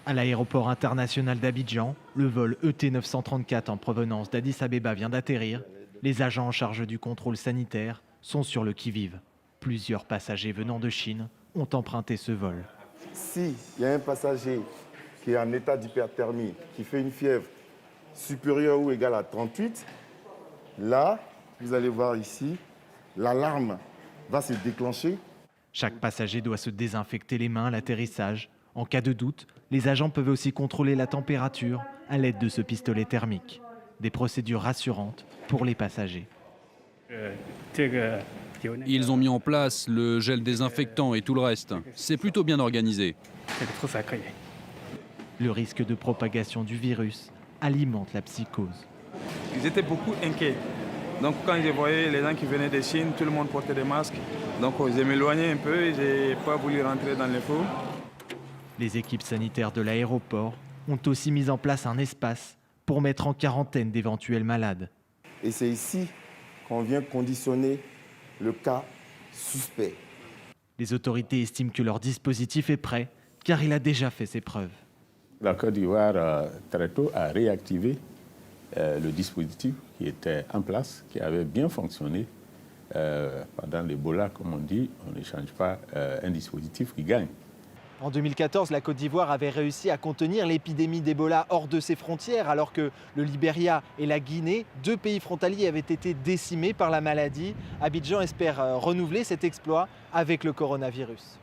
À l'aéroport international d'Abidjan, le vol ET934 en provenance d'Addis Abeba vient d'atterrir. Les agents en charge du contrôle sanitaire sont sur le qui-vive. Plusieurs passagers venant de Chine ont emprunté ce vol. S'il y a un passager qui est en état d'hyperthermie, qui fait une fièvre supérieure ou égale à 38, là, vous allez voir ici, l'alarme va se déclencher. Chaque passager doit se désinfecter les mains à l'atterrissage. En cas de doute, les agents peuvent aussi contrôler la température à l'aide de ce pistolet thermique. Des procédures rassurantes pour les passagers. Ils ont mis en place le gel désinfectant et tout le reste. C'est plutôt bien organisé. Le risque de propagation du virus alimente la psychose. Ils étaient beaucoup inquiets. Donc quand je voyais les gens qui venaient de Chine, tout le monde portait des masques. Donc je m'éloignais un peu et je n'ai pas voulu rentrer dans les faux. Les équipes sanitaires de l'aéroport ont aussi mis en place un espace pour mettre en quarantaine d'éventuels malades. Et c'est ici qu'on vient conditionner le cas suspect. Les autorités estiment que leur dispositif est prêt car il a déjà fait ses preuves. La Côte d'Ivoire, très tôt, a réactivé le dispositif qui était en place, qui avait bien fonctionné. Pendant l'Ebola, comme on dit, on ne change pas un dispositif qui gagne. En 2014, la Côte d'Ivoire avait réussi à contenir l'épidémie d'Ebola hors de ses frontières, alors que le Libéria et la Guinée, deux pays frontaliers, avaient été décimés par la maladie. Abidjan espère renouveler cet exploit avec le coronavirus.